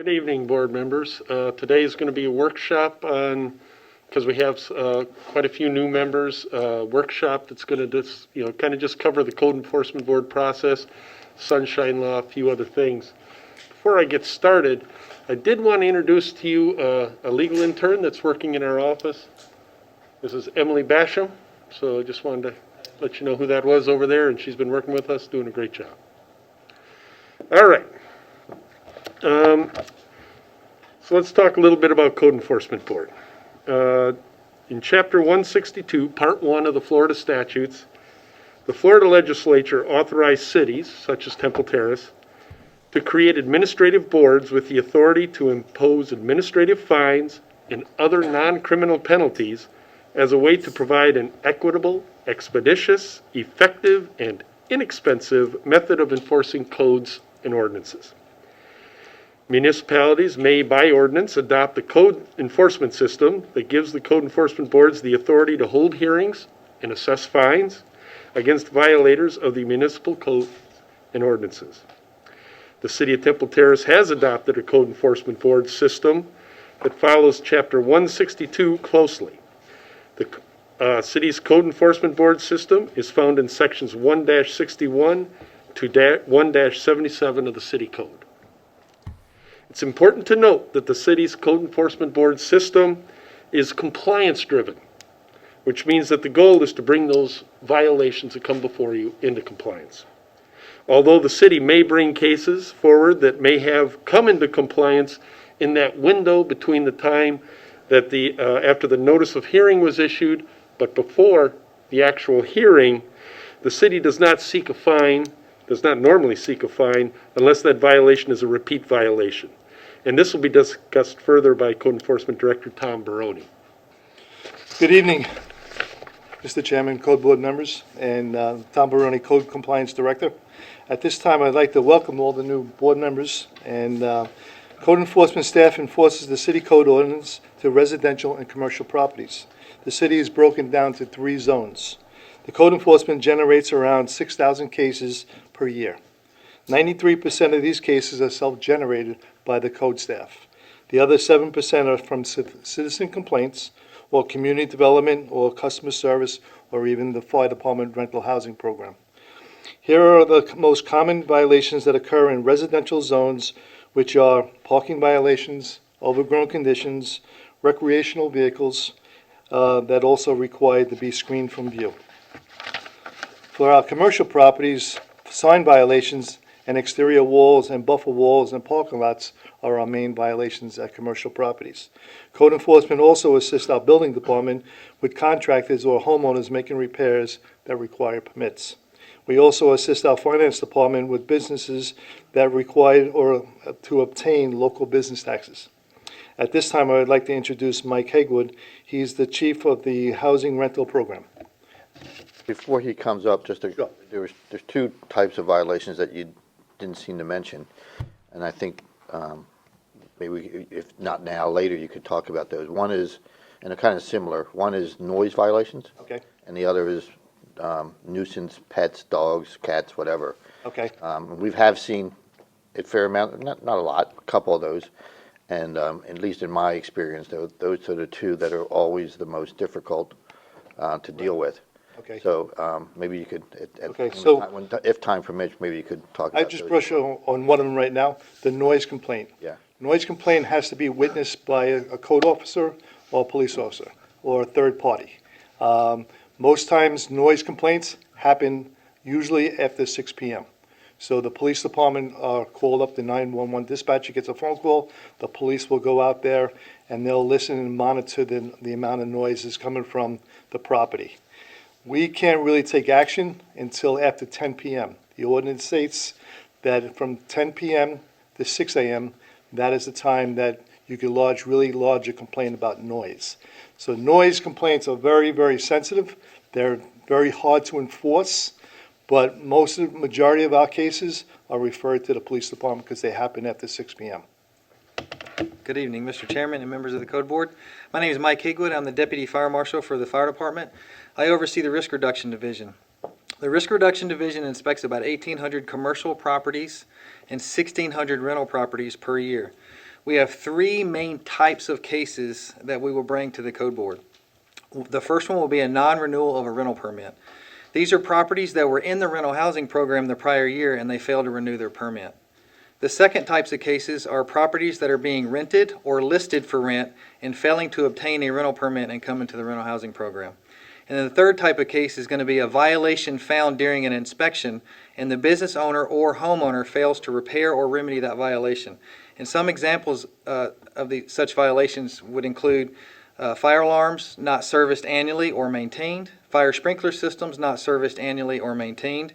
Good evening, board members. Today is going to be a workshop on, because we have quite a few new members, workshop that's going to just, kind of just cover the Code Enforcement Board process, sunshine law, a few other things. Before I get started, I did want to introduce to you a legal intern that's working in our office. This is Emily Basham, so I just wanted to let you know who that was over there, and she's been working with us, doing a great job. All right. So let's talk a little bit about Code Enforcement Board. In Chapter 162, Part 1 of the Florida statutes, the Florida legislature authorized cities, such as Temple Terrace, to create administrative boards with the authority to impose administrative fines and other non-criminal penalties as a way to provide an equitable, expeditious, effective, and inexpensive method of enforcing codes and ordinances. Municipalities may, by ordinance, adopt a code enforcement system that gives the code enforcement boards the authority to hold hearings and assess fines against violators of the municipal code and ordinances. The City of Temple Terrace has adopted a code enforcement board system that follows Chapter 162 closely. The city's code enforcement board system is found in sections 1-61 to 1-77 of the city code. It's important to note that the city's code enforcement board system is compliance-driven, which means that the goal is to bring those violations that come before you into compliance. Although the city may bring cases forward that may have come into compliance in that window between the time that after the notice of hearing was issued, but before the actual hearing, the city does not normally seek a fine unless that violation is a repeat violation. And this will be discussed further by Code Enforcement Director Tom Baroni. Good evening, Mr. Chairman, Code Board members, and Tom Baroni, Code Compliance Director. At this time, I'd like to welcome all the new board members. And Code Enforcement staff enforces the city code ordinance to residential and commercial properties. The city is broken down to 3 zones. The Code Enforcement generates around 6,000 cases per year. 93% of these cases are self-generated by the code staff. The other 7% are from citizen complaints or community development or customer service or even the fire department rental housing program. Here are the most common violations that occur in residential zones, which are parking violations, overgrown conditions, recreational vehicles that also require to be screened from view. For our commercial properties, sign violations and exterior walls and buffer walls and parking lots are our main violations at commercial properties. Code Enforcement also assists our building department with contractors or homeowners making repairs that require permits. We also assist our finance department with businesses that require or to obtain local business taxes. At this time, I would like to introduce Mike Hegwood. He's the chief of the housing rental program. Before he comes up, Sure. there's 2 types of violations that you didn't seem to mention, and I think maybe if not now, later you could talk about those. One is, and they're kind of similar. One is noise violations, Okay. and the other is nuisance pets, dogs, cats, whatever. Okay. We have seen a fair amount, not a lot, a couple of those, and at least in my experience, those are the 2 that are always the most difficult to deal with. Okay. So maybe you could, if time permits, maybe you could talk about I just brush on one of them right now, the noise complaint. Yeah. Noise complaint has to be witnessed by a code officer or a police officer or a third party. Most times, noise complaints happen usually after 6 p.m. So the police department are called up, the 911 dispatcher gets a phone call, the police will go out there and they'll listen and monitor the amount of noise that's coming from the property. We can't really take action until after 10 p.m. The ordinance states that from 10 p.m. to 6 a.m., that is the time that you can really lodge a complaint about noise. So noise complaints are very, very sensitive. They're very hard to enforce, but majority of our cases are referred to the police department because they happen after 6 p.m. Good evening, Mr. Chairman and members of the Code Board. My name is Mike Hegwood. I'm the Deputy Fire Marshal for the Fire Department. I oversee the Risk Reduction Division. The Risk Reduction Division inspects about 1,800 commercial properties and 1,600 rental properties per year. We have three main types of cases that we will bring to the code board. The first one will be a non-renewal of a rental permit. These are properties that were in the rental housing program the prior year and they failed to renew their permit. The second types of cases are properties that are being rented or listed for rent and failing to obtain a rental permit and come into the rental housing program. And then the third type of case is going to be a violation found during an inspection and the business owner or homeowner fails to repair or remedy that violation. And some examples of such violations would include fire alarms not serviced annually or maintained, fire sprinkler systems not serviced annually or maintained,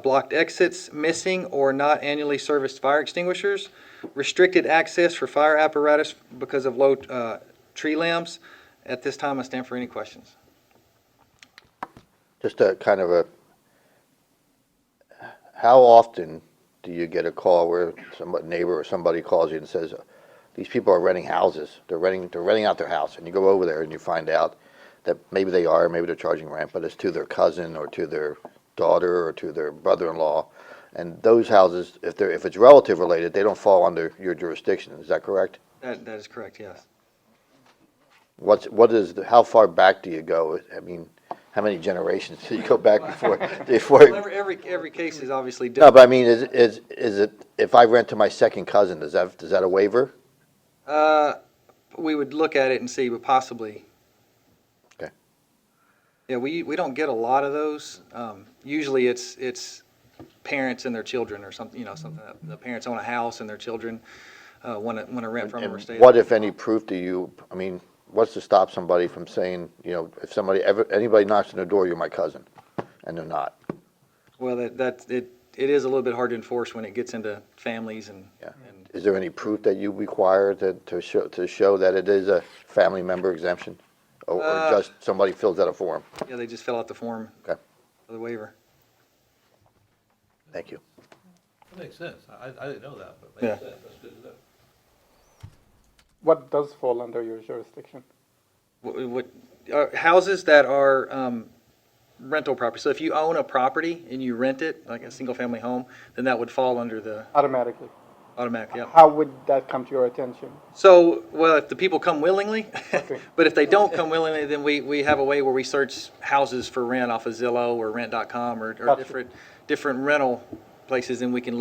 blocked exits, missing or not annually serviced fire extinguishers, restricted access for fire apparatus because of low tree limbs. At this time, I stand for any questions. Just a kind of a, how often do you get a call where some neighbor or somebody calls you and says, these people are renting houses, they're renting out their house, and you go over there and you find out that maybe they are, maybe they're charging rent, but it's to their cousin or to their daughter or to their brother-in-law, and those houses, if it's relative related, they don't fall under your jurisdiction. Is that correct? That is correct, yes. How far back do you go? I mean, how many generations do you go back before? Well, every case is obviously No, different. but I mean, is it, if I rent to my second cousin, is that a waiver? We would look at it and see, but possibly. Okay. Yeah, we don't get a lot of those. Usually it's parents and their children or something, something that the parents own a house and their children want to rent from them or stay And what, there. if any, proof do you, I mean, what's to stop somebody from saying, if anybody knocks on the door, you're my cousin, and they're not? Well, it is a little bit hard to enforce when it gets into families and. Yeah. Is there any proof that you require to show that it is a family member exemption? Or just somebody fills out a form? Yeah, they just fill out the form Okay. for the waiver. Thank you. That makes sense. I didn't know that, but it Yeah. makes sense. That's good to know. What does fall under your jurisdiction? What houses that are rental property. So if you own a property and you rent it, like a single-family home, then that would fall under the Automatically. automatic. Yeah. How would that come to your attention? So, well, if the people come willingly, Okay. but if they don't come willingly, then we have a way where we search houses for rent off of Zillow or Rent.com or Gotcha. different rental places, and we can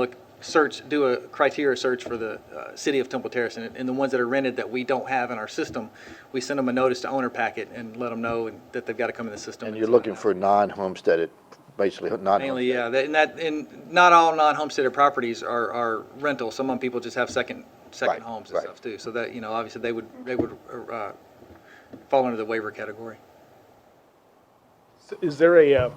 do a criteria search for the city of Temple Terrace, and the ones that are rented that we don't have in our system, we send them a notice to owner packet and let them know that they've got to come in the system. And you're looking for non-homesteaded, basically non-homesteaded? Mainly, yeah. And not all non-homesteaded properties are rental. Some of them people just have second Right, homes and right. stuff too. So that, obviously they would fall under the waiver category. So is there a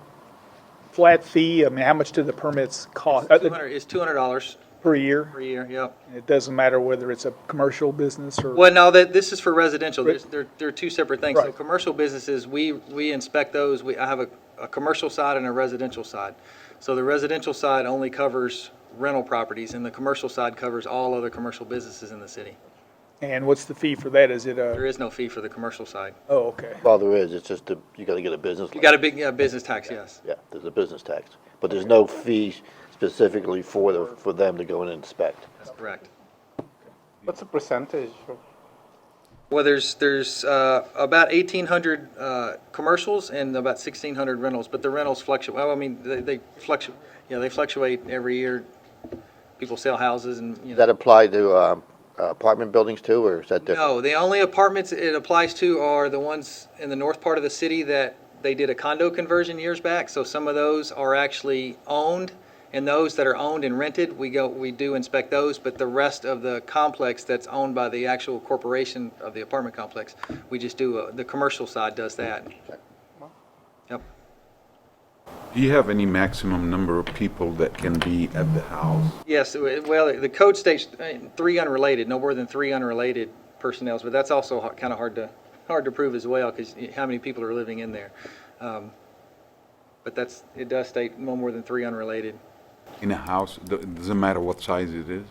flat fee? I mean, how much do the permits cost It's $200 per year? per year. Yep. It doesn't matter whether it's a commercial business or? Well, no, this is for residential. Right. They're two separate things. So Right. commercial businesses, we inspect those. I have a commercial side and a residential side. So the residential side only covers rental properties, and the commercial side covers all other commercial businesses in the city. And what's the fee for that? Is it There is no fee for the commercial side. oh, okay. Well, there is, it's just, you gotta get a business You got a license. big business tax, yes. Yeah, there's a business tax, but there's no fee specifically for them to go and inspect. That's correct. What's the percentage of? Well, there's about 1,800 commercials and about 1,600 rentals, but the rentals fluctuate. Well, I mean, they fluctuate. Yeah, they fluctuate every year. People sell houses and, Does that apply to apartment buildings too, or is that different? No, the only apartments it applies to are the ones in the north part of the city that they did a condo conversion years back. So some of those are actually owned, and those that are owned and rented, we do inspect those. But the rest of the complex that's owned by the actual corporation of the apartment complex, we just do the commercial side does that. Yep. Do you have any maximum number of people that can be at the house? Yes. Well, the code states 3 unrelated, no more than 3 unrelated personnel, but that's also kind of hard to prove as well because how many people are living in there. But it does state no more than 3 unrelated. In a house, it doesn't matter what size it is?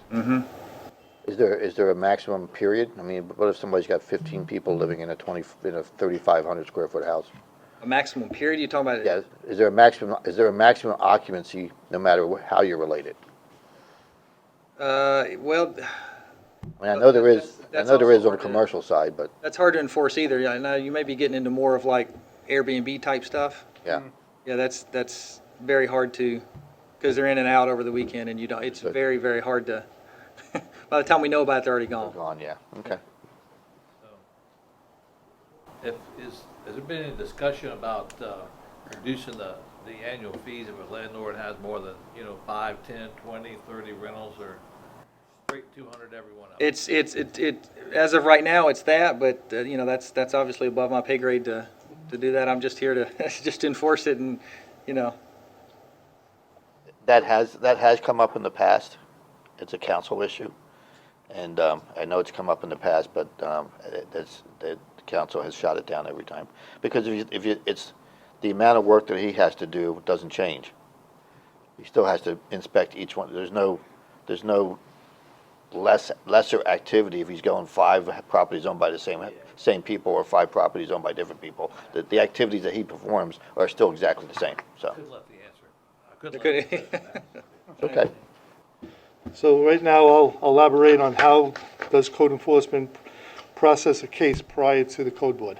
Is there a maximum period? I mean, what if somebody's got 15 people living in a 3,500 square foot house? A maximum period you're talking about? Yeah, is there a maximum occupancy no matter how you're related? Well, I mean, I know there is, I That's know there also is on the hard to- commercial side, but, That's hard to enforce either. Yeah, now you may be getting into more of like Airbnb type stuff. yeah. Yeah, that's very hard to, because they're in and out over the weekend and you don't, it's very, very hard to, by the time we know about it, they're already gone. Gone, yeah, okay. Has there been any discussion about, reducing the annual fees if a landlord has more than, 5, 10, 20, 30 rentals, or straight 200 every one of them? It, as of right now, it's that, but, that's obviously above my pay grade to do that. I'm just here to, just enforce it and, That has come up in the past. It's a council issue. And I know it's come up in the past, but the council has shot it down every time. Because it's the amount of work that he has to do doesn't change. He still has to inspect each one. There's no lesser activity if he's going 5 properties owned by the same people or 5 properties owned by different people. The activities that he performs are still exactly the same, so, I couldn't let the answer. I couldn't let the answer. okay. So right now, I'll elaborate on how does code enforcement process a case prior to the code board.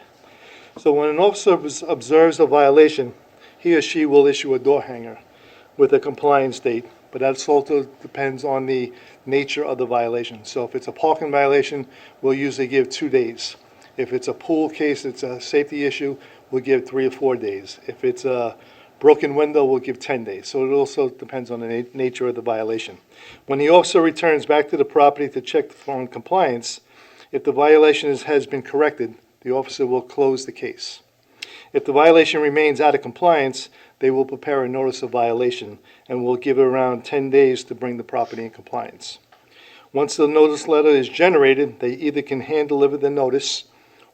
So when an officer observes a violation, he or she will issue a door hanger with a compliance date, but that also depends on the nature of the violation. So if it's a parking violation, we'll usually give 2 days. If it's a pool case, it's a safety issue, we'll give 3 or 4 days. If it's a broken window, we'll give 10 days. So it also depends on the nature of the violation. When the officer returns back to the property to check on compliance, if the violation has been corrected, the officer will close the case. If the violation remains out of compliance, they will prepare a notice of violation and will give around 10 days to bring the property in compliance. Once the notice letter is generated, they either can hand deliver the notice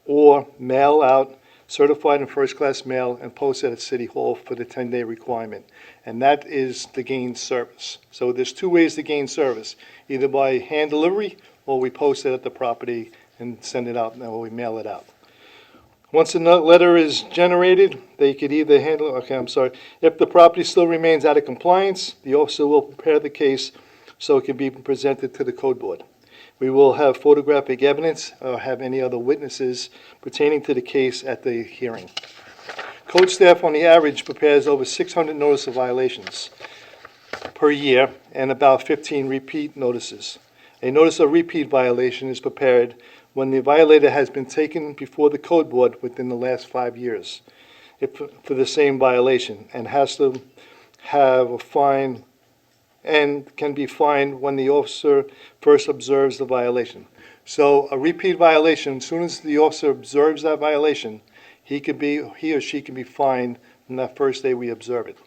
or mail out certified and first-class mail and post it at City Hall for the 10-day requirement. And that is to gain service. So there's 2 ways to gain service, either by hand delivery or we post it at the property and send it out, or we mail it out. Once a letter is generated, they could either if the property still remains out of compliance, the officer will prepare the case so it can be presented to the code board. We will have photographic evidence or have any other witnesses pertaining to the case at the hearing. Code staff on the average prepares over 600 notice of violations per year and about 15 repeat notices. A notice of repeat violation is prepared when the violator has been taken before the code board within the last 5 years for the same violation and has to have a fine and can be fined when the officer first observes the violation. So a repeat violation, as soon as the officer observes that violation, he or she can be fined from that first day we observe it.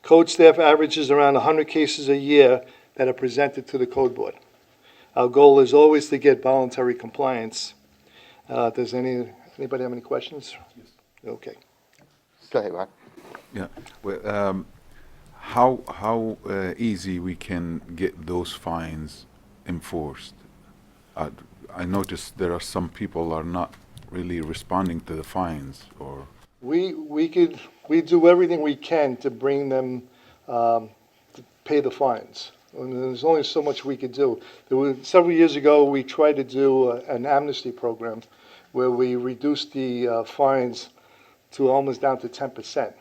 Code staff averages around 100 cases a year that are presented to the code board. Our goal is always to get voluntary compliance. Does anybody have any questions? Okay. Go ahead, Ron. Yeah, well, how easy we can get those fines enforced? I noticed there are some people are not really responding to the fines, or We do everything we can to bring them to pay the fines. And there's only so much we could do. Several years ago, we tried to do an amnesty program where we reduced the fines to almost down to 10%.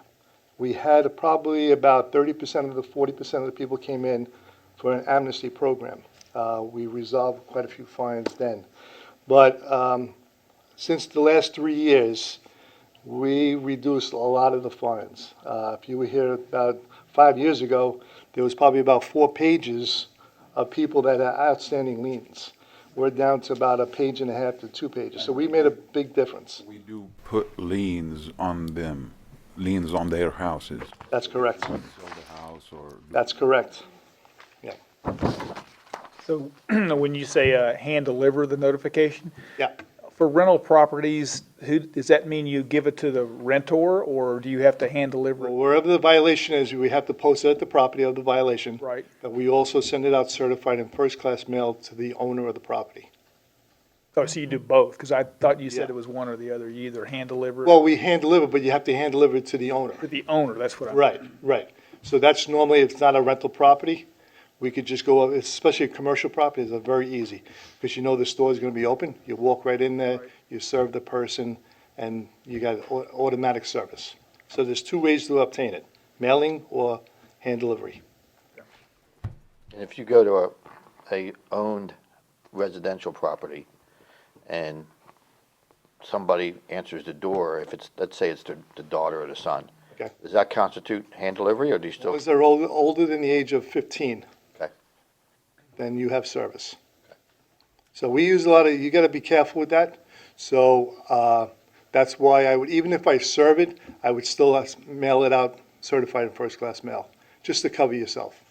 We had probably about 30% of the 40% of the people came in for an amnesty program. We resolved quite a few fines then. But since the last 3 years, we reduced a lot of the fines. If you were here about 5 years ago, there was probably about 4 pages of people that had outstanding liens. We're down to about 1.5 pages to 2 pages. So we made a big difference. we do put liens on them, liens on their houses. That's correct. Sell the house or. That's correct. Yeah. So when you say hand deliver the notification, Yeah. for rental properties, does that mean you give it to the rentor, or do you have to hand deliver Well, it? wherever the violation is, we have to post it at the property of the violation. Right. But we also send it out certified in first-class mail to the owner of the property. Oh, so you do both? Because I thought you said Yeah. it was one or the other. You either hand deliver it Well, we hand deliver, but you have to hand deliver it to the owner. to the owner. That's what I. Right, right. So that's normally, it's not a rental property. We could just go, especially commercial properties are very easy, because you know the store is going to be open. You walk right in there, you serve the person, and you got automatic service. So there's two ways to obtain it, mailing or hand delivery. And if you go to a owned residential property and somebody answers the door, if it's, let's say it's the daughter or the son, Okay. does that constitute hand delivery, or do you As long still? as they're older than the age of 15, Okay. then you have service. So we use a lot of, you got to be careful with that. So that's why I would, even if I serve it, I would still mail it out certified in first-class mail, just to cover yourself.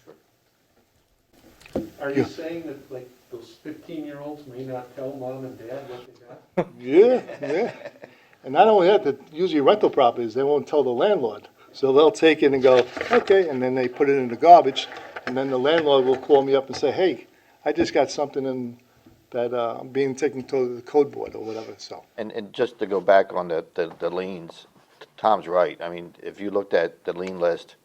Are you saying that, like, those 15-year-olds may not tell mom and dad what they got? Yeah, yeah. And not only that, usually rental properties, they won't tell the landlord. So they'll take it and go, okay, and then they put it in the garbage, and then the landlord will call me up and say, hey, I just got something in that I'm being taken to the code board or whatever, so. And just to go back on the liens, Tom's right. I mean, if you looked at the lien list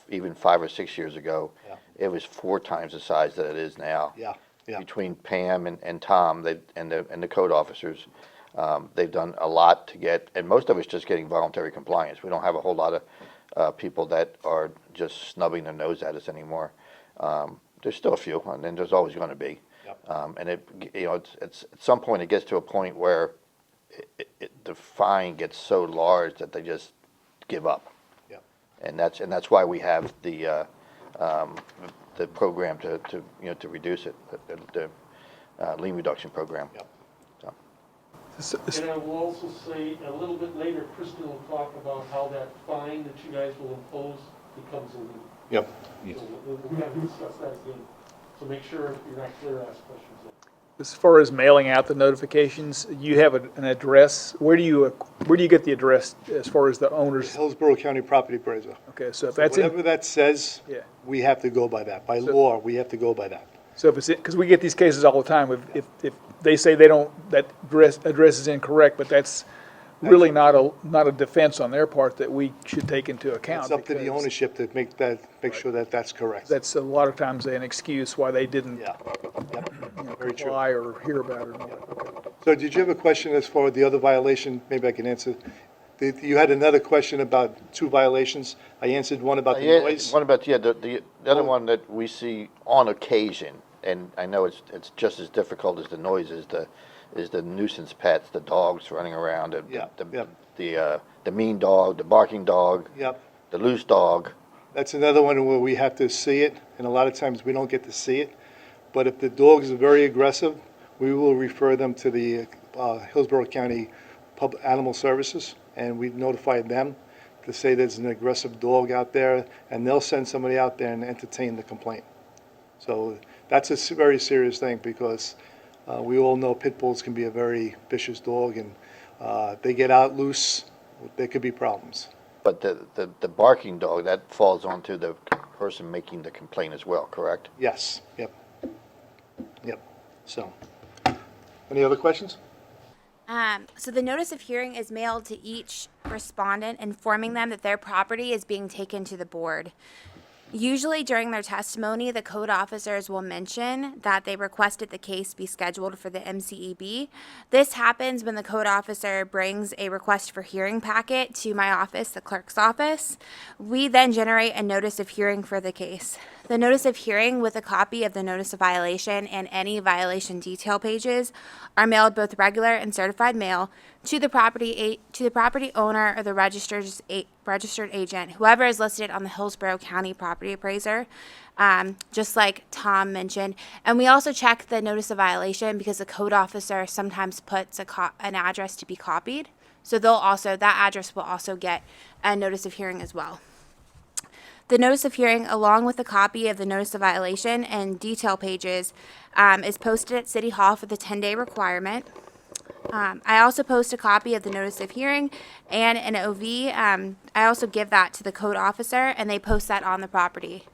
even 5 or 6 years ago, Yeah. it was 4 times the size that it is now. Yeah, yeah. Between Pam and Tom, and the code officers, they've done a lot to get, and most of it's just getting voluntary compliance. We don't have a whole lot of people that are just snubbing their nose at us anymore. There's still a few, and then there's always going to be. Yep. And it's at some point it gets to a point where the fine gets so large that they just give up. Yep. And that's why we have the program to reduce it, the lien reduction program. Yep. And I will also say, a little bit later, Kristen will talk about how that fine that you guys will impose becomes a lien. Yep. So we haven't discussed that again. So make sure if you're not clear, ask questions. As far as mailing out the notifications, you have an address. Where do you get the address as far as the owners? Hillsborough County Property Appraiser. Okay, so if So that's in, whatever that says, yeah. we have to go by that. By So- law, we have to go by that. So if it's, because we get these cases all the time, if they say they don't, that address is incorrect, but that's really not a defense on their part that we should take into account. It's up to the because ownership to make sure that that's correct. That's a lot of times an excuse why they didn't Yeah, yep, very true. comply or hear about it. Okay. So did you have a question as far as the other violation? Maybe I can answer. You had another question about 2 violations. I answered one about the Yeah, noise. what about, the other one that we see on occasion, and I know it's just as difficult as the noise, is the nuisance pets, the dogs running around, Yeah, yep. the mean dog, the barking dog, Yep. the loose dog. That's another one where we have to see it, and a lot of times we don't get to see it. But if the dogs are very aggressive, we will refer them to the Hillsborough County Animal Services, and we notify them to say there's an aggressive dog out there, and they'll send somebody out there and entertain the complaint. So that's a very serious thing, because we all know pit bulls can be a very vicious dog, and they get out loose, there could be problems. But the barking dog, that falls onto the person making the complaint as well, correct? Yes, yep. Yep, so. Any other questions? So the notice of hearing is mailed to each respondent, informing them that their property is being taken to the board. Usually during their testimony, the code officers will mention that they requested the case be scheduled for the MCEB. This happens when the code officer brings a request for hearing packet to my office, the clerk's office. We then generate a notice of hearing for the case. The notice of hearing with a copy of the notice of violation and any violation detail pages are mailed both regular and certified mail to the property owner or the registered agent, whoever is listed on the Hillsborough County Property Appraiser, just like Tom mentioned. And we also check the notice of violation because the code officer sometimes puts an address to be copied. So that address will also get a notice of hearing as well. The notice of hearing, along with a copy of the notice of violation and detail pages, is posted at City Hall for the 10-day requirement. I also post a copy of the notice of hearing and an OV. I also give that to the code officer, and they post that on the property.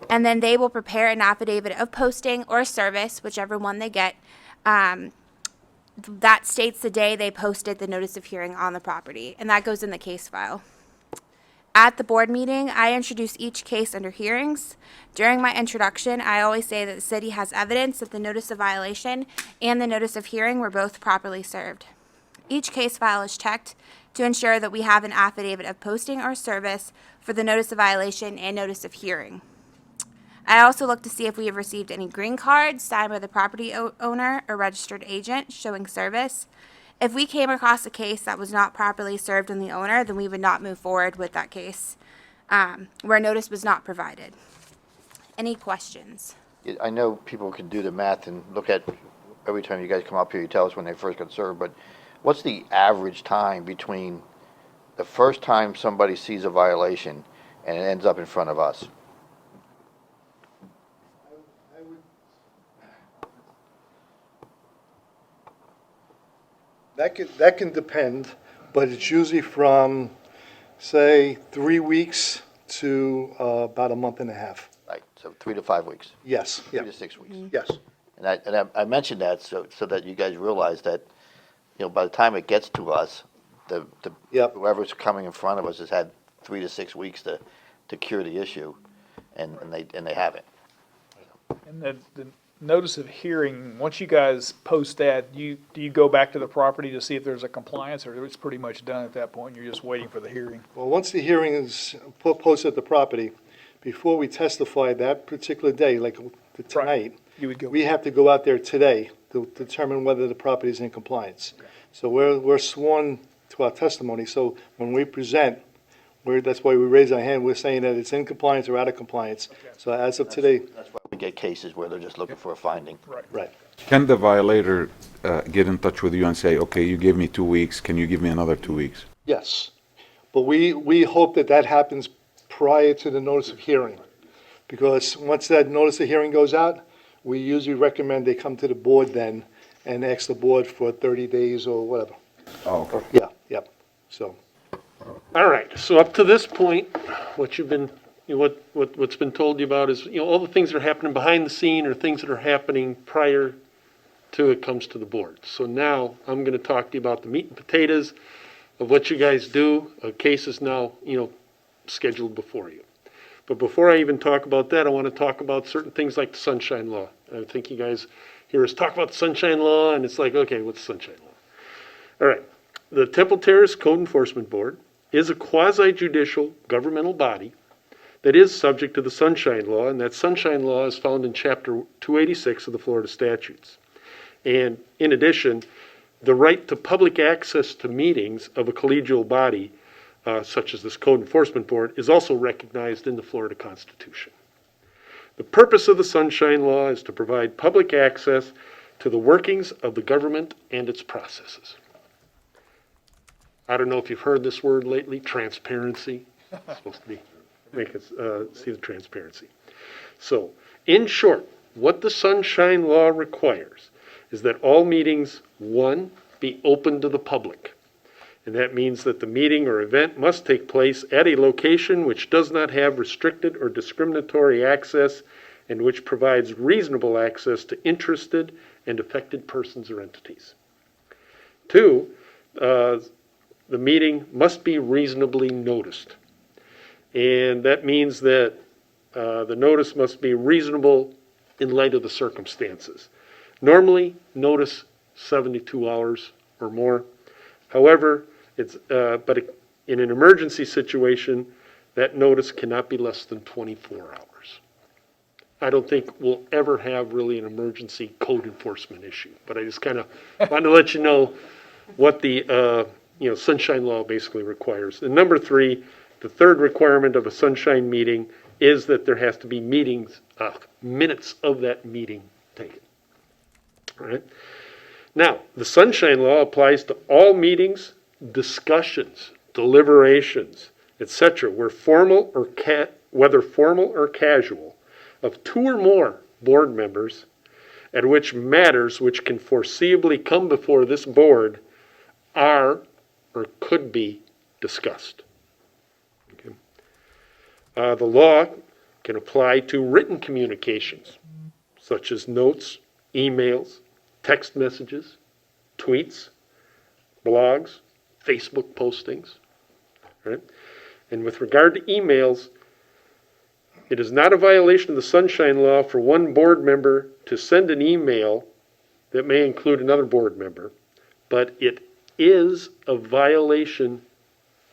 And then they will prepare an affidavit of posting or service, whichever one they get, that states the day they posted the notice of hearing on the property, and that goes in the case file. At the board meeting, I introduce each case under hearings. During my introduction, I always say that the city has evidence that the notice of violation and the notice of hearing were both properly served. Each case file is checked to ensure that we have an affidavit of posting or service for the notice of violation and notice of hearing. I also look to see if we have received any green cards signed by the property owner or registered agent showing service. If we came across a case that was not properly served on the owner, then we would not move forward with that case where notice was not provided. Any questions? I know people can do the math and look at, every time you guys come up here, you tell us when they first got served, but what's the average time between the first time somebody sees a violation and it ends up in front of us? That can depend, but it's usually from, say, 3 weeks to about a month and a half. Right, so 3 to 5 weeks, Yes, yeah, 3 to 6 weeks. yes. And I mentioned that so that you guys realize that, by the time it gets to us, Yep. whoever's coming in front of us has had 3 to 6 weeks to cure the issue, and they haven't. And the notice of hearing, once you guys post that, do you go back to the property to see if there's a compliance, or it's pretty much done at that point, you're just waiting for the hearing? Well, once the hearing is posted at the property, before we testify that particular day, like tonight, You would go. we have to go out there today to determine whether the property is in compliance. So we're sworn to our testimony, so when we present, that's why we raise our hand, we're saying that it's in compliance or out of compliance. So as of today, That's why we get cases where they're just looking for a finding. right. Can the violator get in touch with you and say, okay, you gave me 2 weeks, can you give me another 2 weeks? Yes, but we hope that happens prior to the notice of hearing, because once that notice of hearing goes out, we usually recommend they come to the board then and ask the board for 30 days or whatever. Oh, okay. Yeah, yep, so. All right, so up to this point, what you've been, what's been told you about is, all the things that are happening behind the scene or things that are happening prior to it comes to the board. So now I'm going to talk to you about the meat and potatoes of what you guys do. A case is now, scheduled before you. But before I even talk about that, I want to talk about certain things like the Sunshine Law. I think you guys hear us talk about the Sunshine Law, and it's like, okay, what's the Sunshine Law? All right. The Temple Terrace Code Enforcement Board is a quasi-judicial governmental body that is subject to the Sunshine Law, and that Sunshine Law is found in Chapter 286 of the Florida Statutes. And in addition, the right to public access to meetings of a collegial body, such as this Code Enforcement Board, is also recognized in the Florida Constitution. The purpose of the Sunshine Law is to provide public access to the workings of the government and its processes. I don't know if you've heard this word lately, transparency. It's supposed to make us see the transparency. So, in short, what the Sunshine Law requires is that all meetings, one, be open to the public. And that means that the meeting or event must take place at a location which does not have restricted or discriminatory access and which provides reasonable access to interested and affected persons or entities. Two, the meeting must be reasonably noticed. And that means that the notice must be reasonable in light of the circumstances. Normally, notice 72 hours or more. However, in an emergency situation, that notice cannot be less than 24 hours. I don't think we'll ever have really an emergency code enforcement issue, but I just kind of wanted to let you know what the Sunshine Law basically requires. And number three, the third requirement of a Sunshine meeting is that there has to be minutes of that meeting taken. All right. Now, the Sunshine Law applies to all meetings, discussions, deliberations, etc., whether formal or casual, of two or more board members, at which matters which can foreseeably come before this board are or could be discussed. Okay. The law can apply to written communications, such as notes, emails, text messages, tweets, blogs, Facebook postings. Right? And with regard to emails, it is not a violation of the Sunshine Law for one board member to send an email that may include another board member, but it is a violation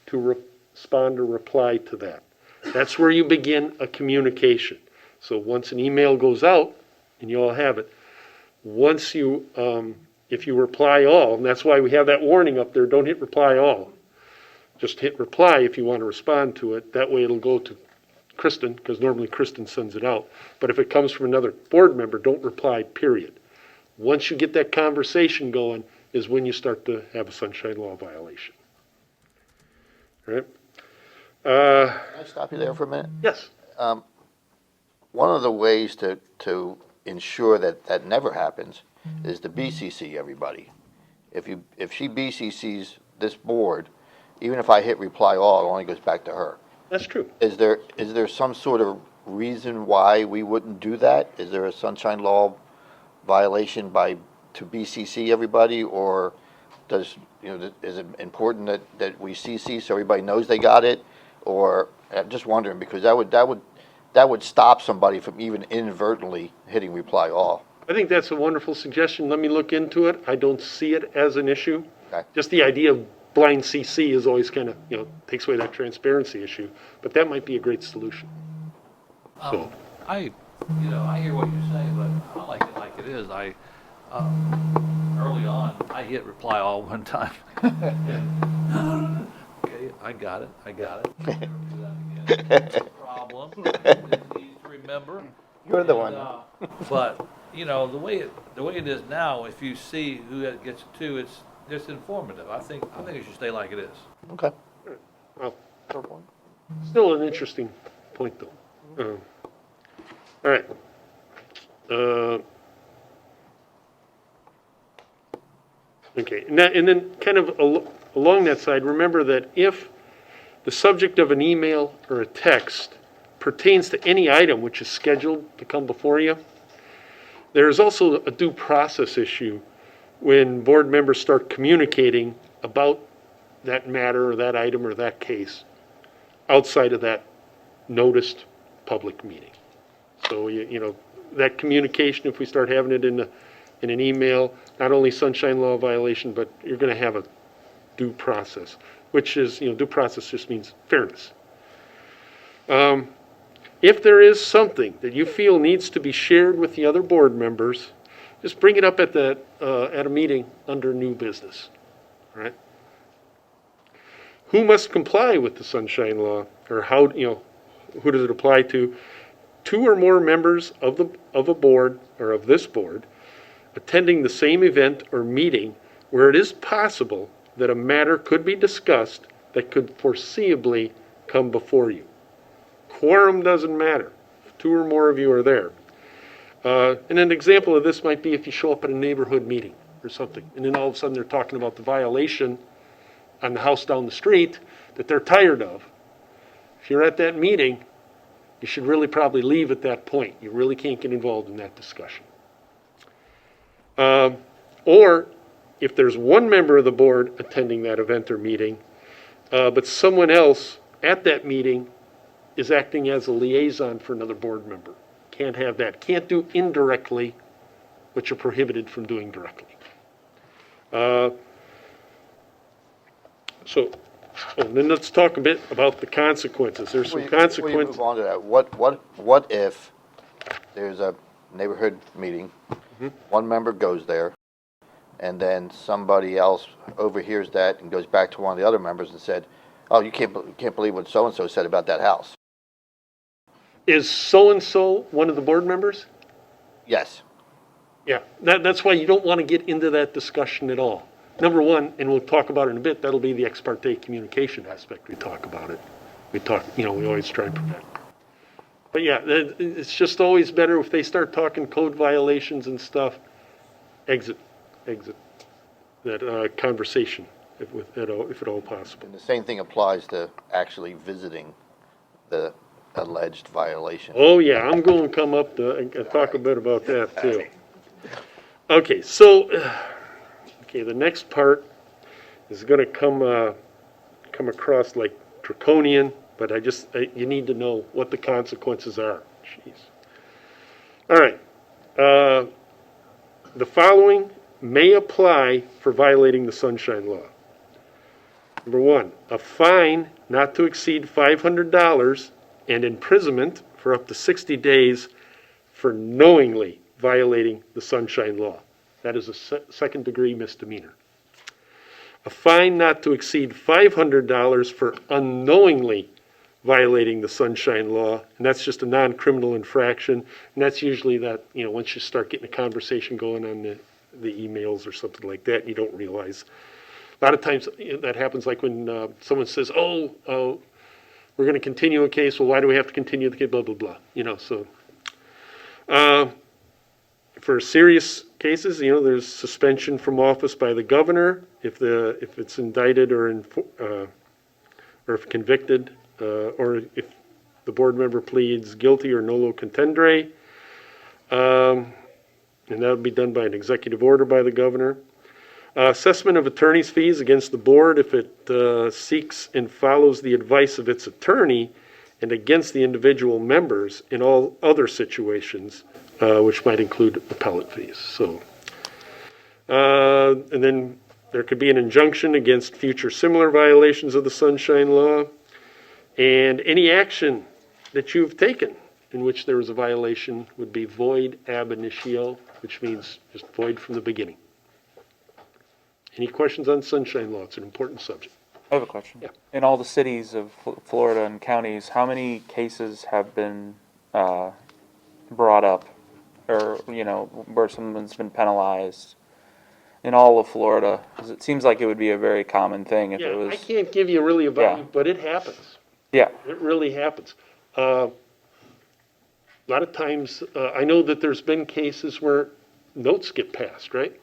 to respond or reply to that. That's where you begin a communication. So once an email goes out, and you all have it, once you, if you reply all, and that's why we have that warning up there, don't hit reply all. Just hit reply if you want to respond to it. That way it'll go to Kristen, because normally Kristen sends it out. But if it comes from another board member, don't reply, period. Once you get that conversation going is when you start to have a Sunshine Law violation. All right? Can I stop you there for a minute? Yes. One of the ways to ensure that that never happens is to BCC everybody. If she BCCs this board, even if I hit reply all, it only goes back to her. That's true. Is there some sort of reason why we wouldn't do that? Is there a Sunshine Law violation to BCC everybody, or is it important that we CC so everybody knows they got it? Or I'm just wondering, because that would stop somebody from even inadvertently hitting reply all. I think that's a wonderful suggestion. Let me look into it. I don't see it as an issue. Okay. Just the idea of blind CC is always kind of, takes away that transparency issue. But that might be a great solution. So, I hear what you're saying, but I like it like it is. Early on, I hit reply all one time. Okay, I got it. Never do that again. No problem. It's easy to remember. You're the one. But the way it is now, if you see who that gets it to, it's just informative. I think it should stay like it is. Okay. well, still an interesting point, though. All right. Okay, and then kind of along that side, remember that if the subject of an email or a text pertains to any item which is scheduled to come before you, there is also a due process issue when board members start communicating about that matter or that item or that case outside of that noticed public meeting. So, that communication, if we start having it in an email, not only Sunshine Law violation, but you're going to have a due process, which is, due process just means fairness. If there is something that you feel needs to be shared with the other board members, just bring it up at a meeting under new business, all right? Who must comply with the Sunshine Law, or how, who does it apply to? 2 or more members of a board, or of this board, attending the same event or meeting where it is possible that a matter could be discussed that could foreseeably come before you. Quorum doesn't matter. 2 or more of you are there. And an example of this might be if you show up at a neighborhood meeting or something, and then all of a sudden they're talking about the violation on the house down the street that they're tired of. If you're at that meeting, you should really probably leave at that point. You really can't get involved in that discussion. Or if there's one member of the board attending that event or meeting, but someone else at that meeting is acting as a liaison for another board member. Can't have that. Can't do indirectly what you're prohibited from doing directly. And then let's talk a bit about the consequences. There's some Before you consequences. move on to that, what if there's a neighborhood meeting, one member goes there, and then somebody else overhears that and goes back to one of the other members and said, "Oh, you can't believe what so-and-so said about that house." Is so-and-so one of the board members? Yes. Yeah, that's why you don't want to get into that discussion at all. Number one, and we'll talk about it in a bit, that'll be the ex parte communication aspect. We talk about it. We always try and prevent. But yeah, it's just always better if they start talking code violations and stuff, exit that conversation if at all possible. And the same thing applies to actually visiting the alleged violation. Oh yeah, I'm going to come up and talk a bit about that too. Okay, so the next part is going to come across like draconian, but you need to know what the consequences are. Jeez. All right. The following may apply for violating the Sunshine Law. Number one, a fine not to exceed $500 and imprisonment for up to 60 days for knowingly violating the Sunshine Law. That is a second-degree misdemeanor. A fine not to exceed $500 for unknowingly violating the Sunshine Law, and that's just a non-criminal infraction, and that's usually that, once you start getting a conversation going on the emails or something like that, you don't realize. A lot of times that happens like when someone says, we're going to continue a case, well, why do we have to continue the case, blah, blah, blah, so. For serious cases, there's suspension from office by the governor if it's indicted or if convicted, or if the board member pleads guilty or nolo contendere, and that would be done by an executive order by the governor. Assessment of attorney's fees against the board if it seeks and follows the advice of its attorney and against the individual members in all other situations, which might include appellate fees. So, and then there could be an injunction against future similar violations of the Sunshine Law, and any action that you've taken in which there was a violation would be void ab initio, which means just void from the beginning. Any questions on Sunshine Law? It's an important subject. I have a question. Yeah. In all the cities of Florida and counties, how many cases have been brought up, or where someone's been penalized in all of Florida? 'Cause it seems like it would be a very common thing if it was. I can't give you really a value, but it happens. Yeah. It really happens. A lot of times, I know that there's been cases where notes get passed, right?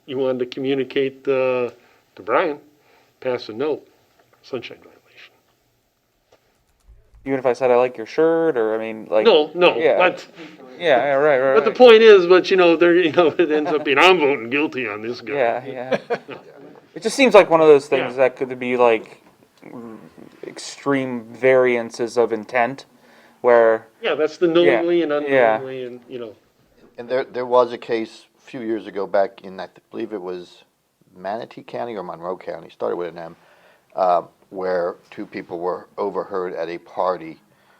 You wanted to communicate to Brian, pass a note, Sunshine violation. Even if I said I like your shirt, or No, Yeah. but Yeah. Right. but the point is, it ends up being I'm voting guilty on this guy. Yeah. It just seems like one of those things that could be like extreme variances of intent, where. Yeah, that's the knowingly and unknowingly, and And there was a case a few years ago back in, I believe it was Manatee County or Monroe County, started with an M, where two people were overheard at a party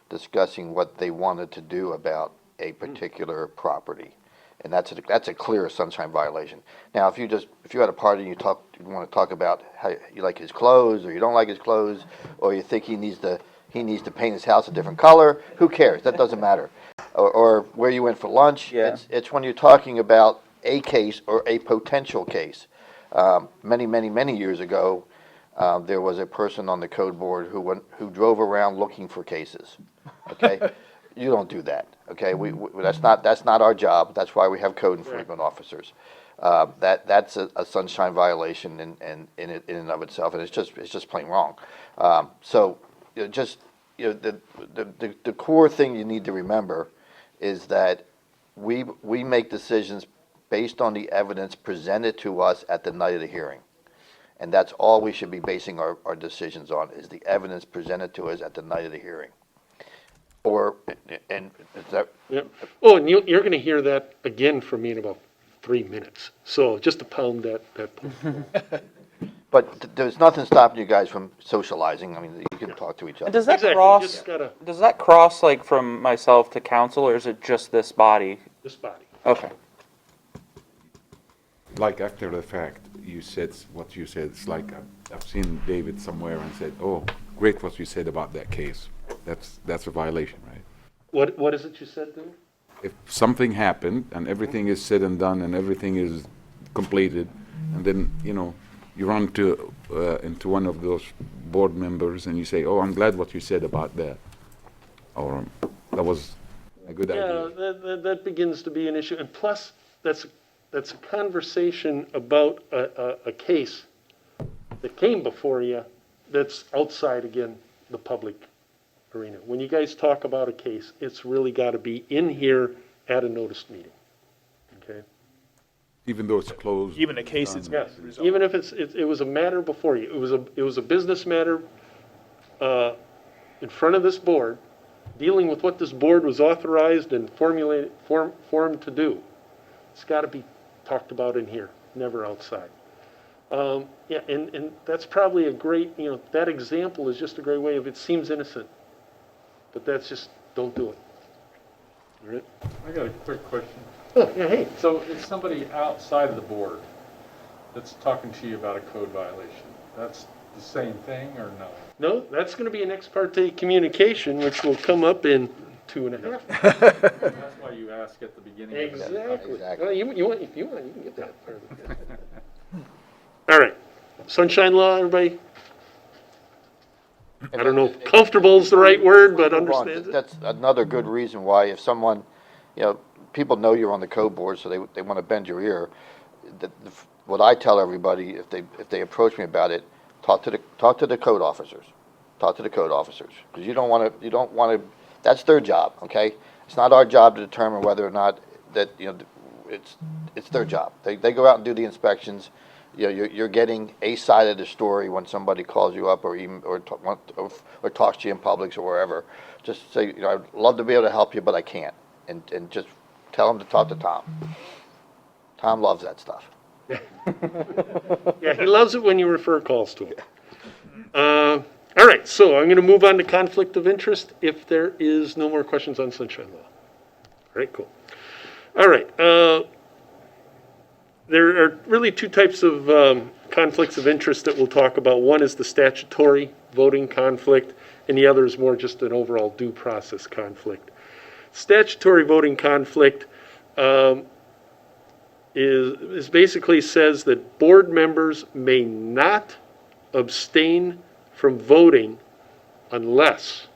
discussing what they wanted to do about a particular property. And that's a clear Sunshine violation. Now, if you're at a party and you want to talk about how you like his clothes, or you don't like his clothes, or you think he needs to paint his house a different color, who cares? That doesn't matter. Or where you went for lunch. Yeah. It's when you're talking about a case or a potential case. Many years ago, there was a person on the code board who drove around looking for cases. Okay, you don't do that. Okay, that's not our job. That's why we have code enforcement officers. That's a Sunshine violation in and of itself, and it's just plain wrong. So the core thing you need to remember is that we make decisions based on the evidence presented to us at the night of the hearing. And that's all we should be basing our decisions on, is the evidence presented to us at the night of the hearing. And is that... Yep. Oh, and you're going to hear that again from me in about 3 minutes. So just to pound that point. But there's nothing stopping you guys from socializing. I mean, you can talk to each other. Does that Exactly, cross? just gotta- Does that cross like from myself to council, or is it just this body? This body. Okay. Like after the fact, you said what you said. It's like I've seen David somewhere and said, "Oh, great what you said about that case." That's a violation, right? What is it you said, dude? If something happened and everything is said and done and everything is completed, and then you run into one of those board members and you say, "Oh, I'm glad what you said about that," or "That was a good idea." Yeah, that begins to be an issue. And plus, that's a conversation about a case that came before you that's outside, again, the public arena. When you guys talk about a case, it's really got to be in here at a noticed meeting. Okay? Even though it's closed. Even the case is Yes, even if it was a matter before you. It was a business matter. in front of this board, dealing with what this board was authorized and formed to do, it's got to be talked about in here, never outside. Yeah, and that's probably a great, that example is just a great way of, it seems innocent, but that's just, don't do it. All right? I got a quick question. Oh, yeah, hey. So if somebody outside of the board that's talking to you about a code violation, that's the same thing or no? No, that's going to be an ex parte communication, which will come up in 2.5. That's why you ask at the beginning. Of the Exactly. Exactly. Well, if you want, you can get that part of it. All right. Sunshine law, everybody? I don't know if comfortable is the right word, but understands it. That's another good reason why if someone, people know you're on the code board, so they want to bend your ear. What I tell everybody, if they approach me about it, talk to the code officers. Talk to the code officers, because you don't want to, that's their job, okay? It's not our job to determine whether or not that, it's their job. They go out and do the inspections. You're getting a side of the story when somebody calls you up or talks to you in Publix or wherever. Just say, I'd love to be able to help you, but I can't. And just tell them to talk to Tom. Tom loves that stuff. Yeah, he loves it when you refer calls to him. All right, so I'm going to move on to conflict of interest if there is no more questions on sunshine law. All right, cool. All right. There are really two types of conflicts of interest that we'll talk about. One is the statutory voting conflict, and the other is more just an overall due process conflict. Statutory voting conflict is basically says that board members may not abstain from voting unless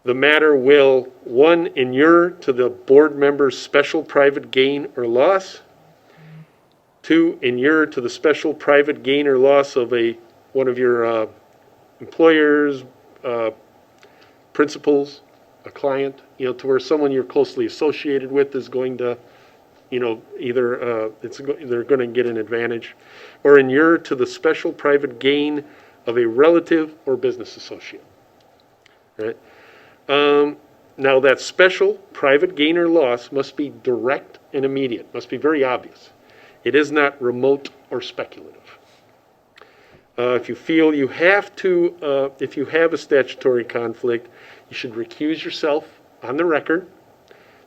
the matter will, 1, inure to the board member's special private gain or loss, 2, inure to the special private gain or loss of one of your employers, principals, a client, to where someone you're closely associated with is going to, either they're going to get an advantage, or inure to the special private gain of a relative or business associate. Right? Now that special private gain or loss must be direct and immediate, must be very obvious. It is not remote or speculative. If you feel you have to, if you have a statutory conflict, you should recuse yourself on the record,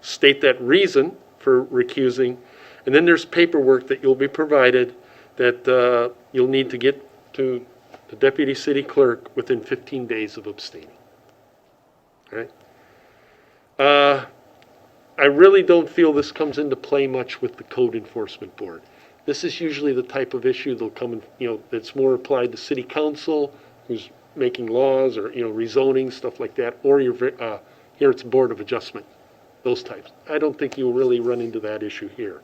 state that reason for recusing, and then there's paperwork that you'll be provided that you'll need to get to the deputy city clerk within 15 days of abstaining. All right? I really don't feel this comes into play much with the code enforcement board. This is usually the type of issue that'll come in, that's more applied to city council, who's making laws or, rezoning, stuff like that, or here it's board of adjustment, those types. I don't think you'll really run into that issue here.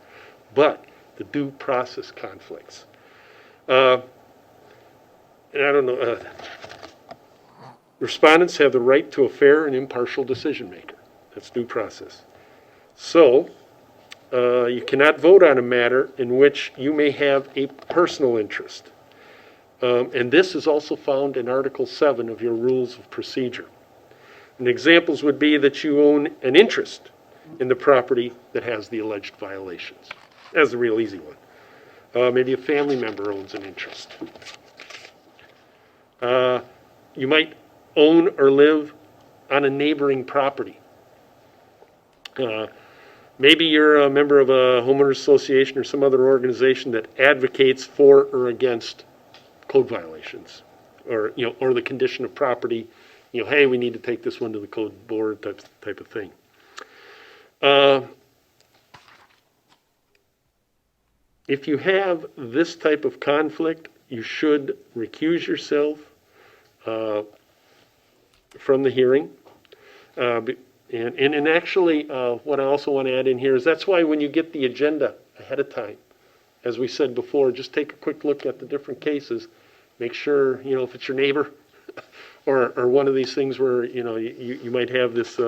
But the due process conflicts. And I don't know, respondents have the right to a fair and impartial decision maker. That's due process. So, you cannot vote on a matter in which you may have a personal interest. And this is also found in Article 7 of your Rules of Procedure. And examples would be that you own an interest in the property that has the alleged violations. That's a real easy one. Maybe a family member owns an interest. You might own or live on a neighboring property. Maybe you're a member of a homeowners association or some other organization that advocates for or against code violations, or or the condition of property. Hey, we need to take this one to the code board type of thing. If you have this type of conflict, you should recuse yourself from the hearing. And actually, what I also want to add in here is that's why when you get the agenda ahead of time, as we said before, just take a quick look at the different cases. Make sure, if it's your neighbor or one of these things where, you might have this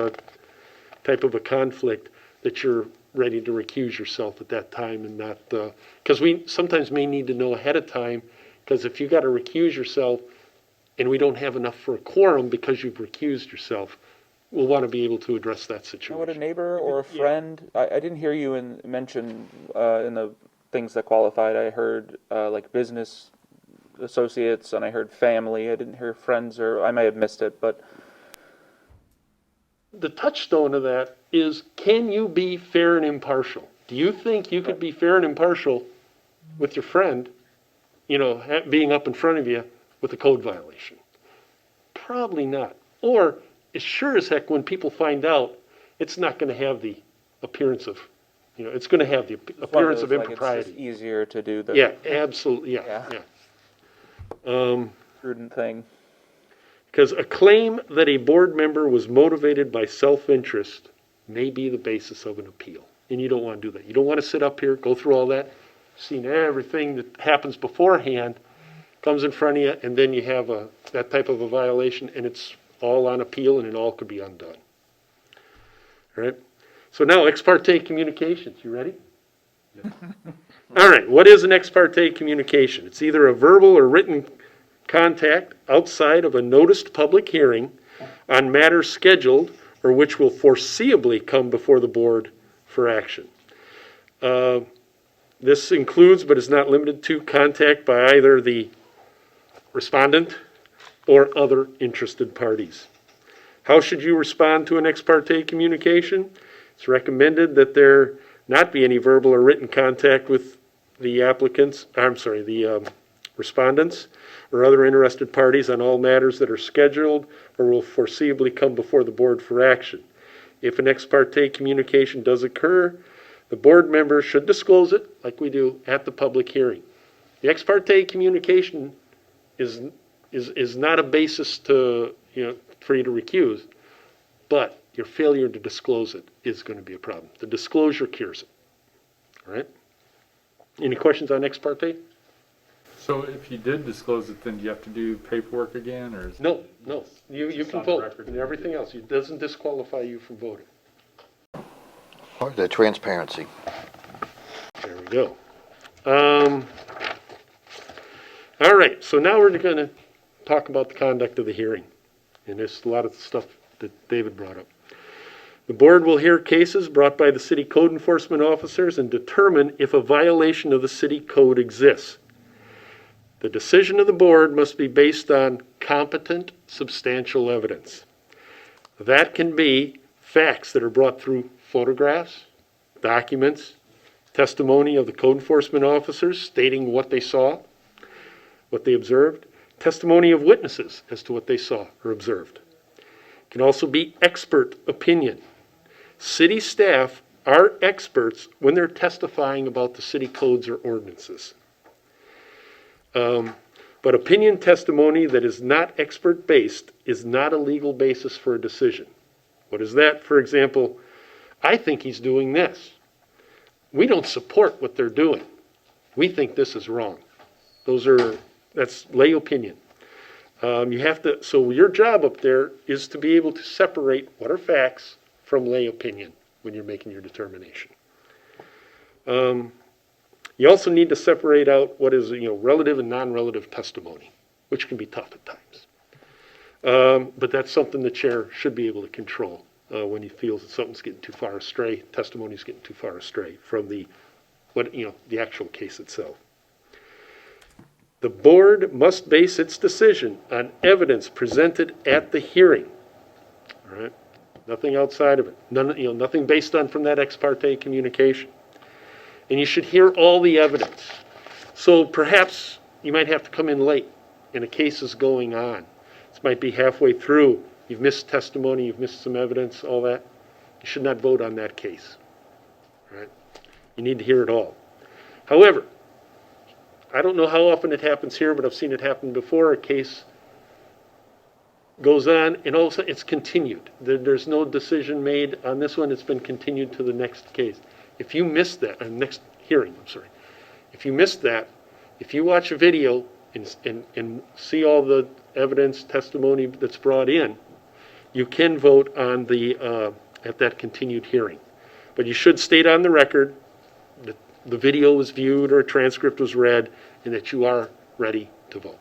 type of a conflict, that you're ready to recuse yourself at that time and not, because we sometimes may need to know ahead of time, because if you got to recuse yourself, and we don't have enough for a quorum because you've recused yourself, we'll want to be able to address that Would a situation. neighbor or a friend, I didn't hear you mention in the things that qualified, I heard like business associates and I heard family, I didn't hear friends, or I may have missed it, but The touchstone of that is, can you be fair and impartial? Do you think you could be fair and impartial with your friend, being up in front of you with a code violation? Probably not. Or, as sure as heck, when people find out, it's not going to have the appearance of, it's going to have the it's one appearance those, of like, it's impropriety. just easier to do the Yeah, absolutely, Yeah. yeah. prudent thing. Because a claim that a board member was motivated by self-interest may be the basis of an appeal. And you don't want to do that. You don't want to sit up here, go through all that, seen everything that happens beforehand, comes in front of you, and then you have that type of a violation, and it's all on appeal, and it all could be undone. All right? So now, ex parte communications. You ready? All right. What is an ex parte communication? It's either a verbal or written contact outside of a noticed public hearing on matters scheduled or which will foreseeably come before the board for action. This includes, but is not limited to, contact by either the respondent or other interested parties. How should you respond to an ex parte communication? It's recommended that there not be any verbal or written contact with the respondents or other interested parties on all matters that are scheduled or will foreseeably come before the board for action. If an ex parte communication does occur, the board member should disclose it, like we do, at the public hearing. The ex parte communication is not a basis to, for you to recuse, but your failure to disclose it is going to be a problem. The disclosure cures it. All right? Any questions on ex parte? So if you did disclose it, then do you have to do paperwork again, or is? No. You Just can on the vote, record and that you everything did. else. It doesn't disqualify you from voting. Or the transparency. There we go. All right, so now we're going to talk about the conduct of the hearing. And there's a lot of stuff that David brought up. The board will hear cases brought by the city code enforcement officers and determine if a violation of the city code exists. The decision of the board must be based on competent, substantial evidence. That can be facts that are brought through photographs, documents, testimony of the code enforcement officers stating what they saw, what they observed, testimony of witnesses as to what they saw or observed. It can also be expert opinion. City staff are experts when they're testifying about the city codes or ordinances. But opinion testimony that is not expert-based is not a legal basis for a decision. What is that? For example, I think he's doing this. We don't support what they're doing. We think this is wrong. That's lay opinion. So your job up there is to be able to separate what are facts from lay opinion when you're making your determination. You also need to separate out what is relative and non-relative testimony, which can be tough at times. But that's something the chair should be able to control when he feels that something's getting too far astray, testimony's getting too far astray from the actual case itself. The board must base its decision on evidence presented at the hearing. All right, nothing outside of it. Nothing based on from that ex parte communication. And you should hear all the evidence. So perhaps you might have to come in late and a case is going on. This might be halfway through. You've missed testimony, you've missed some evidence, all that. You should not vote on that case. All right? You need to hear it all. However, I don't know how often it happens here, but I've seen it happen before. A case goes on and all of a sudden it's continued. There's no decision made on this one. It's been continued to the next case. If you missed that, next hearing, if you missed that, if you watch a video and see all the evidence, testimony that's brought in, you can vote on at that continued hearing. But you should state on the record that the video was viewed or a transcript was read and that you are ready to vote.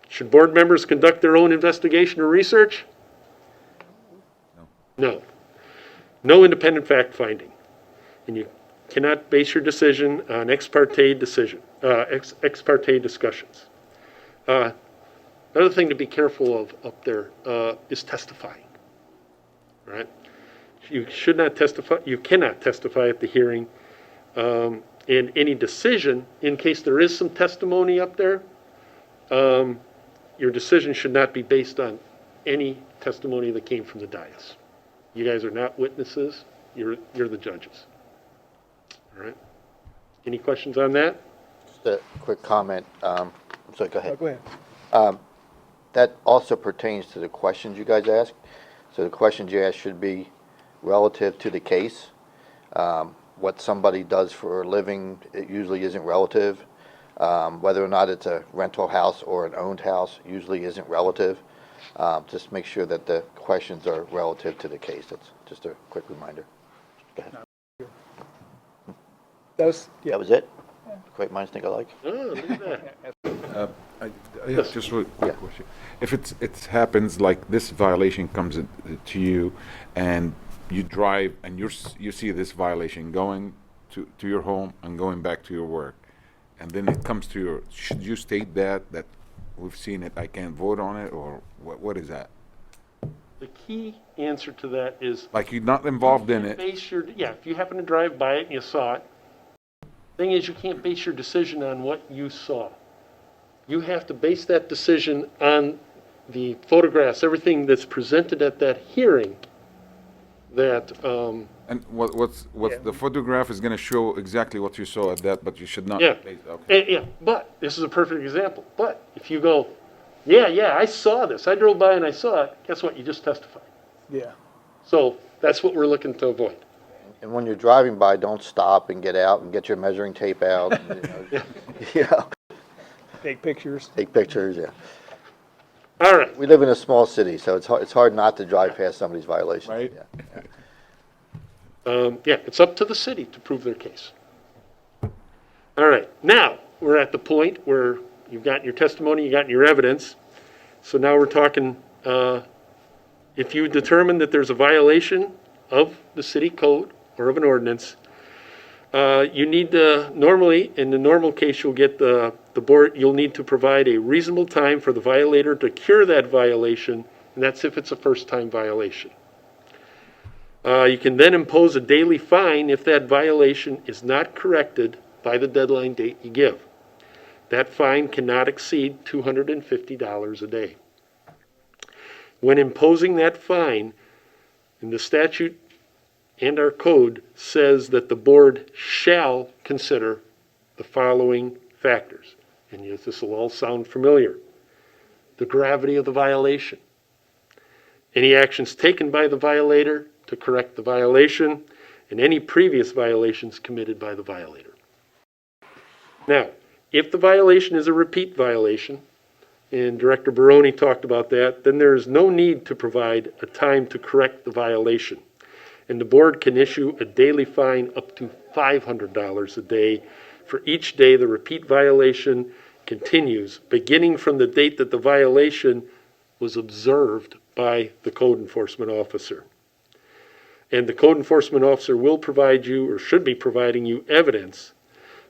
Should board members conduct their own investigation or research? No. No independent fact-finding. And you cannot base your decision on ex parte discussions. Another thing to be careful of up there is testifying, right? You cannot testify at the hearing, and any decision, in case there is some testimony up there, your decision should not be based on any testimony that came from the dais. You guys are not witnesses, you're the judges. All right? Any questions on that? Just a quick comment. So go Oh, ahead. go ahead. That also pertains to the questions you guys asked. So the questions you asked should be relative to the case. What somebody does for a living, it usually isn't relative. Whether or not it's a rental house or an owned house usually isn't relative. Just make sure that the questions are relative to the case. That's just a quick reminder. Go ahead. That was it? Great minds think alike. Oh, look at that. I have just a quick question. If it happens like this violation comes to you, and you drive and you see this violation going to your home and going back to your work, and then it comes to your, should you state that we've seen it, I can't vote on it, or what is that? The key answer to that is Like you're not involved in it. if you happen to drive by it and you saw it, thing is you can't base your decision on what you saw. You have to base that decision on the photographs, everything that's presented at that hearing that, And what's the photograph is going to show exactly what you saw at that, but you should not. yeah. Okay. Yeah, but this is a perfect example. But if you go, yeah, I saw this. I drove by and I saw it. Guess what? You just testified. Yeah. So that's what we're looking to avoid. And when you're driving by, don't stop and get out and get your measuring tape out. And, Take pictures. take pictures, yeah. All right. We live in a small city, so it's hard not to drive past somebody's violations. Right. Yeah. It's up to the city to prove their case. All right, now we're at the point where you've gotten your testimony, you've gotten your evidence. So now we're talking, if you determine that there's a violation of the city code or of an ordinance, you need to, normally, in the normal case, you'll get the board, you'll need to provide a reasonable time for the violator to cure that violation, and that's if it's a first-time violation. You can then impose a daily fine if that violation is not corrected by the deadline date you give. That fine cannot exceed $250 a day. When imposing that fine, in the statute and our code says that the board shall consider the following factors. And yes, this will all sound familiar. The gravity of the violation, any actions taken by the violator to correct the violation, and any previous violations committed by the violator. Now, if the violation is a repeat violation, and Director Baroni talked about that, then there is no need to provide a time to correct the violation. And the board can issue a daily fine up to $500 a day for each day the repeat violation continues, beginning from the date that the violation was observed by the code enforcement officer. And the code enforcement officer will provide you, or should be providing you, evidence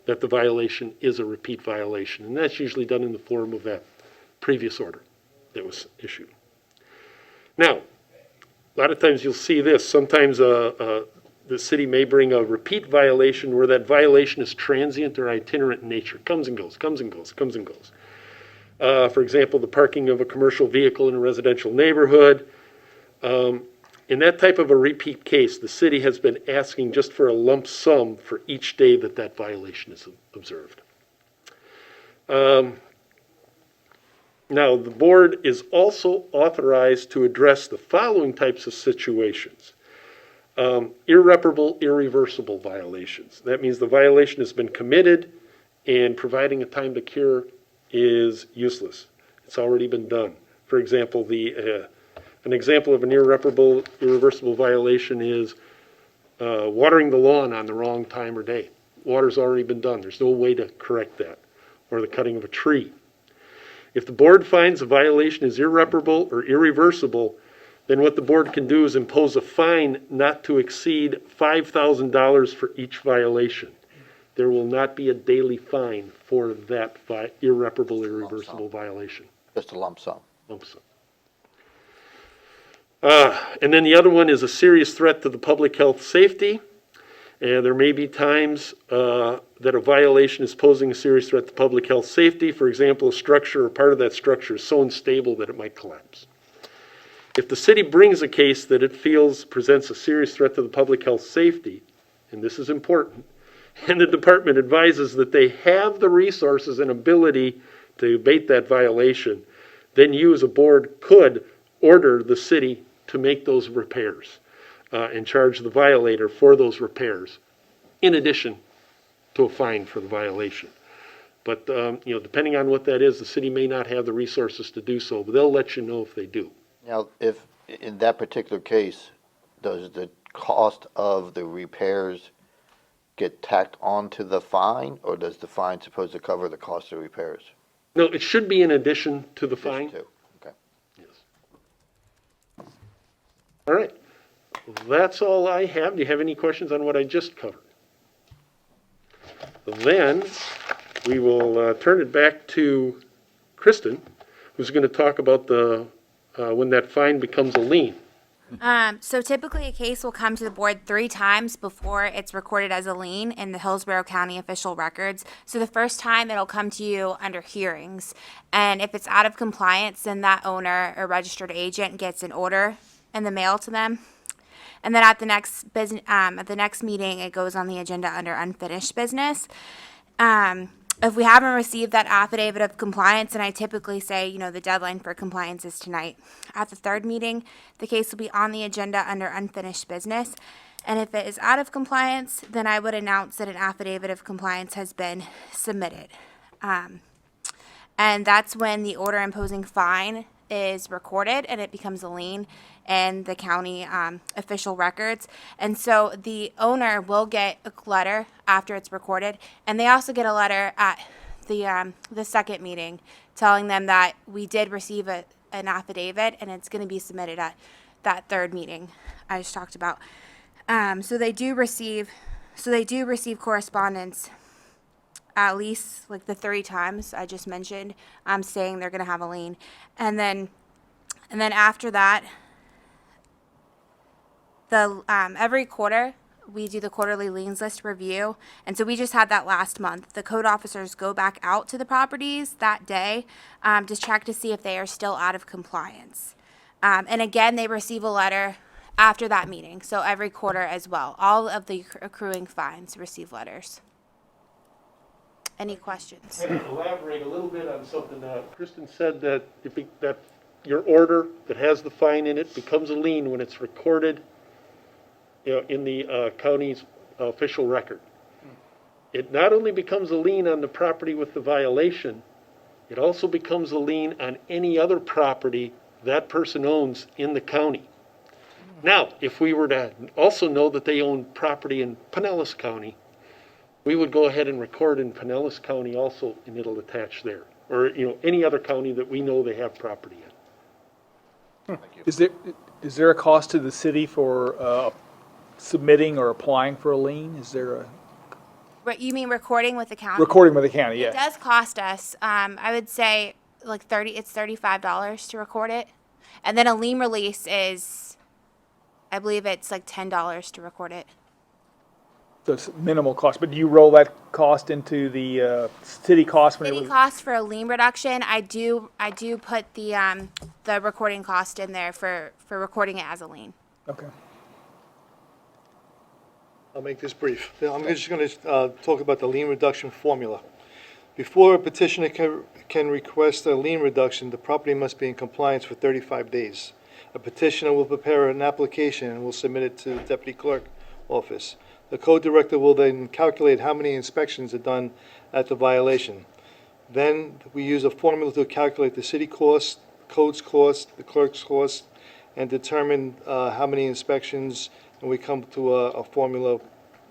that the violation is a repeat violation. And that's usually done in the form of that previous order that was issued. Now, a lot of times you'll see this. Sometimes the city may bring a repeat violation where that violation is transient or itinerant in nature. Comes and goes, comes and goes, comes and goes. For example, the parking of a commercial vehicle in a residential neighborhood. In that type of a repeat case, the city has been asking just for a lump sum for each day that that violation is observed. Now, the board is also authorized to address the following types of situations. Irreparable, irreversible violations. That means the violation has been committed and providing a time to cure is useless. It's already been done. For example, an example of an irreparable, irreversible violation is watering the lawn on the wrong time or day. Water's already been done. There's no way to correct that. Or the cutting of a tree. If the board finds a violation is irreparable or irreversible, then what the board can do is impose a fine not to exceed $5,000 for each violation. There will not be a daily fine for that irreparable, irreversible violation. Just a lump sum. Lump sum. And then the other one is a serious threat to the public health safety. And there may be times that a violation is posing a serious threat to public health safety. For example, a structure or part of that structure is so unstable that it might collapse. If the city brings a case that it feels presents a serious threat to the public health safety, and this is important, and the department advises that they have the resources and ability to abate that violation, then you as a board could order the city to make those repairs and charge the violator for those repairs, in addition to a fine for the violation. But depending on what that is, the city may not have the resources to do so, but they'll let you know if they do. Now, if, in that particular case, does the cost of the repairs get tacked onto the fine, or does the fine supposed to cover the cost of repairs? No, it should be in addition to the fine. Too. Okay. Yes. All right. That's all I have. Do you have any questions on what I just covered? Then we will turn it back to Kristen, who's going to talk about the when that fine becomes a lien. So typically a case will come to the board 3 times before it's recorded as a lien in the Hillsborough County official records. So the first time it'll come to you under hearings. And if it's out of compliance, then that owner or registered agent gets an order in the mail to them. And then at the next meeting, it goes on the agenda under unfinished business. If we haven't received that affidavit of compliance, and I typically say, the deadline for compliance is tonight. At the 3rd meeting, the case will be on the agenda under unfinished business. And if it is out of compliance, then I would announce that an affidavit of compliance has been submitted. And that's when the order imposing fine is recorded and it becomes a lien in the county official records. And so the owner will get a letter after it's recorded, and they also get a letter at the second meeting telling them that we did receive an affidavit and it's going to be submitted at that 3rd meeting I just talked about. So they do receive correspondence at least like the 3 times I just mentioned, saying they're going to have a lien. And then after that, every quarter, we do the quarterly liens list review. And so we just had that last month. The code officers go back out to the properties that day to check to see if they are still out of compliance. And again, they receive a letter after that meeting. So every quarter as well. All of the accruing fines receive letters. Any questions? I can elaborate a little bit on something. Kristen said that that your order that has the fine in it becomes a lien when it's recorded in the county's official record. It not only becomes a lien on the property with the violation, it also becomes a lien on any other property that person owns in the county. Now, if we were to also know that they own property in Pinellas County, we would go ahead and record in Pinellas County also, and it'll attach there. Or, any other county that we know they have property in. Is there a cost to the city for submitting or applying for a lien? Is there a You mean recording with the county? recording with the county? It Yeah. does cost us, I would say, like it's $35 to record it. And then a lien release is, I believe it's like $10 to record it. So it's minimal cost, but do you roll that cost into the city cost? City cost for a lien reduction, I do put the recording cost in there for recording it as a lien. Okay. I'll make this brief. I'm just going to talk about the lien reduction formula. Before a petitioner can request a lien reduction, the property must be in compliance for 35 days. A petitioner will prepare an application and will submit it to the deputy clerk office. The code director will then calculate how many inspections are done at the violation. Then we use a formula to calculate the city cost, code's cost, the clerk's cost, and determine how many inspections, and we come to a formula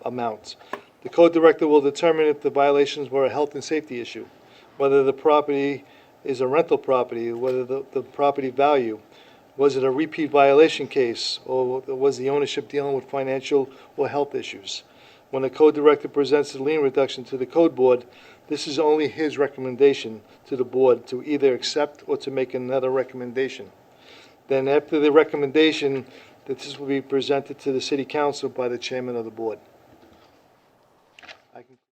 amount. The code director will determine if the violations were a health and safety issue, whether the property is a rental property, whether the property value, was it a repeat violation case, or was the ownership dealing with financial or health issues? When the code director presents the lien reduction to the code board, this is only his recommendation to the board to either accept or to make another recommendation. Then after the recommendation, that this will be presented to the city council by the chairman of the board.